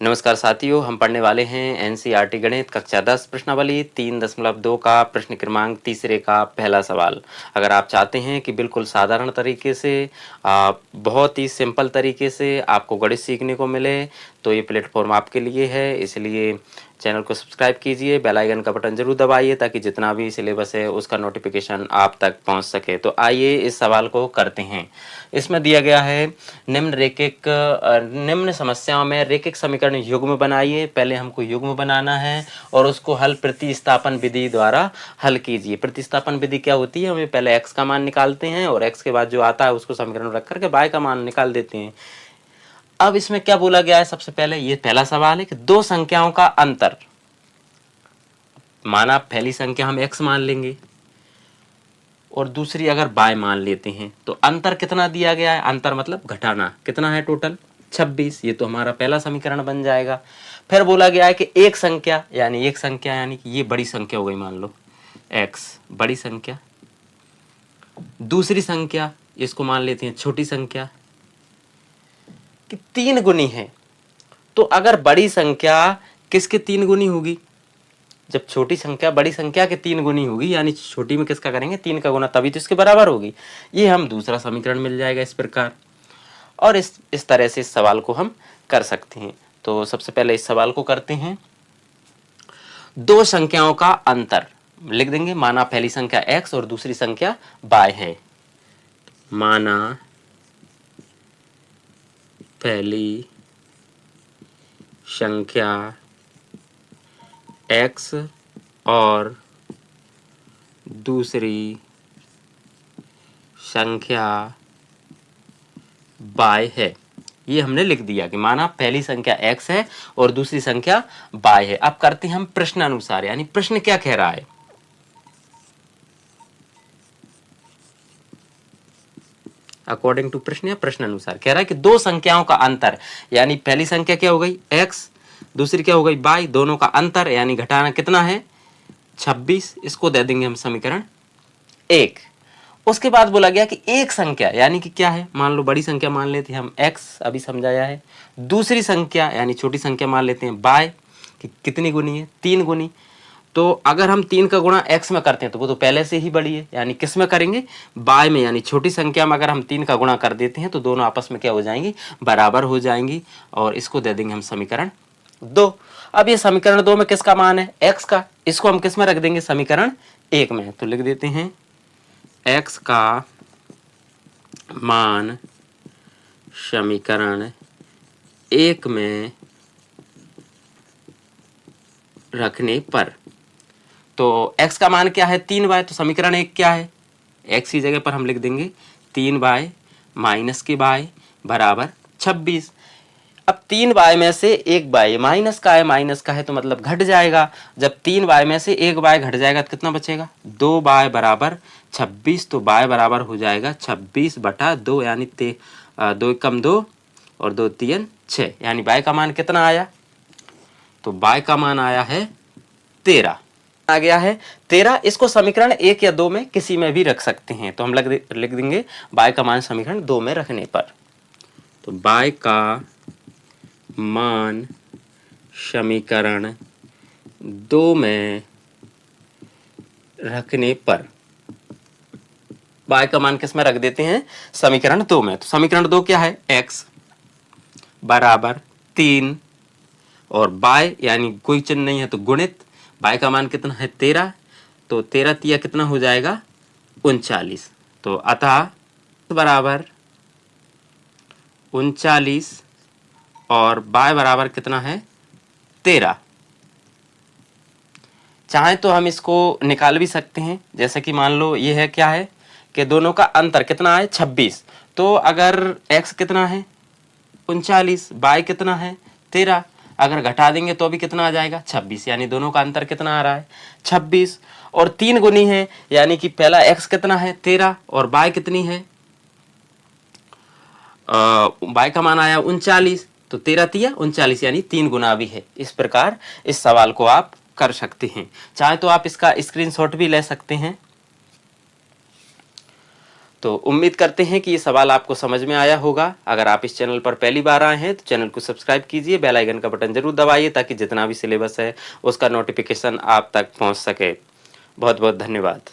नमस्कार साथियों, हम पढ़ने वाले हैं एनसीईआरटी गणित कक्षा 10 प्रश्नावली 3.2 का प्रश्न क्रमांक तीसरे का पहला सवाल। अगर आप चाहते हैं कि बिल्कुल साधारण तरीके से बहुत ही सिंपल तरीके से आपको गणित सीखने को मिले तो ये प्लेटफॉर्म आपके लिए है। इसलिए चैनल को सब्सक्राइब कीजिए, बेल आइकन का बटन जरूर दबाइए ताकि जितना भी सिलेबस है उसका नोटिफिकेशन आप तक पहुंच सके। तो आइए इस सवाल को करते हैं। इसमें दिया गया है निम्न समस्याओं में रेखिक समीकरण युग्म बनाइए। पहले हमको युग्म बनाना है और उसको हल प्रतिस्थापन विधि द्वारा हल कीजिए। प्रतिस्थापन विधि क्या होती है? हमें पहले x का मान निकालते हैं और x के बाद जो आता है उसको समीकरण रख करके y का मान निकाल देते हैं। अब इसमें क्या बोला गया है? सबसे पहले ये पहला सवाल है कि दो संख्याओं का अंतर, माना पहली संख्या हम x मान लेंगे और दूसरी अगर y मान लेते हैं तो अंतर कितना दिया गया है? अंतर मतलब घटाना, कितना है टोटल? 26। ये तो हमारा पहला समीकरण बन जाएगा। फिर बोला गया है कि एक संख्या यानी कि ये बड़ी संख्या हो गई, मान लो x बड़ी संख्या, दूसरी संख्या इसको मान लेते हैं छोटी संख्या कि 3 गुनी है। तो अगर बड़ी संख्या किसके 3 गुनी होगी? जब छोटी संख्या बड़ी संख्या के 3 गुनी होगी यानी छोटी में किसका करेंगे? 3 का गुना, तभी तो इसके बराबर होगी। ये हम दूसरा समीकरण मिल जाएगा इस प्रकार। और इस तरह से इस सवाल को हम कर सकते हैं। तो सबसे पहले इस सवाल को करते हैं। दो संख्याओं का अंतर लिख देंगे। माना पहली संख्या x और दूसरी संख्या y है। माना पहली संख्या x और दूसरी संख्या y है। ये हमने लिख दिया कि माना पहली संख्या x है और दूसरी संख्या y है। अब करते हैं हम प्रश्न अनुसार, यानी प्रश्न क्या कह रहा है। अकॉर्डिंग टू प्रश्न या प्रश्न अनुसार कह रहा है कि दो संख्याओं का अंतर, यानी पहली संख्या क्या हो गई x, दूसरी क्या हो गई y, दोनों का अंतर यानी घटाना कितना है? 26। इसको दे देंगे हम समीकरण 1। उसके बाद बोला गया कि एक संख्या यानी कि क्या है? मान लो बड़ी संख्या मान लेते हैं हम x, अभी समझाया है। दूसरी संख्या यानी छोटी संख्या मान लेते हैं y कि कितनी गुनी है? 3 गुनी। तो अगर हम 3 का गुणा x में करते हैं तो वो तो पहले से ही बड़ी है, यानी किस में करेंगे? y में, यानी छोटी संख्या में अगर हम 3 का गुणा कर देते हैं तो दोनों आपस में क्या हो जाएंगी? बराबर हो जाएंगी। और इसको दे देंगे हम समीकरण 2। अब ये समीकरण 2 में किसका मान है? x का। इसको हम किस में रख देंगे? समीकरण 1 में। तो लिख देते हैं x का मान समीकरण 1 में रखने पर, तो x का मान क्या है? 3y। तो समीकरण 1 क्या है? x की जगह पर हम लिख देंगे 3y माइनस के y बराबर 26। अब 3y में से 1y माइनस का है तो मतलब घट जाएगा। जब 3y में से 1y घट जाएगा तो कितना बचेगा? 2y बराबर 26। तो y बराबर हो जाएगा 26/2, यानी 2 कम 2 और 2 3 6, यानी y का मान कितना आया? तो y का मान आया है 13 आ गया है 13। इसको समीकरण 1 या 2 में किसी में भी रख सकते हैं। तो हम लिख देंगे y का मान समीकरण 2 में रखने पर। तो y का मान समीकरण 2 में रखने पर, y का मान किस में रख देते हैं? समीकरण 2 में। तो समीकरण 2 क्या है? x बराबर 3 और y यानी कोई चिन्ह नहीं है तो गुणित, y का मान कितना है? 13। तो 13 तिया कितना हो जाएगा? 39। तो अतः बराबर 39 और y बराबर कितना है? 13। चाहे तो हम इसको निकाल भी सकते हैं। जैसे कि मान लो ये है क्या है कि दोनों का अंतर कितना है? 26। तो अगर x कितना है? 39, y कितना है? 13। अगर घटा देंगे तो भी कितना आ जाएगा? 26। यानी दोनों का अंतर कितना आ रहा है? 26। और 3 गुनी है, यानी कि पहला x कितना है? 13 और y कितनी है? y का मान आया 39। तो 13 तिया 39, यानी 3 गुना भी है। इस प्रकार इस सवाल को आप कर सकते हैं। चाहे तो आप इसका स्क्रीनशॉट भी ले सकते हैं। तो उम्मीद करते हैं कि ये सवाल आपको समझ में आया होगा। अगर आप इस चैनल पर पहली बार आए हैं तो चैनल को सब्सक्राइब कीजिए, बेल आइकन का बटन जरूर दबाइए ताकि जितना भी सिलेबस है उसका नोटिफिकेशन आप तक पहुंच सके। बहुत बहुत धन्यवाद।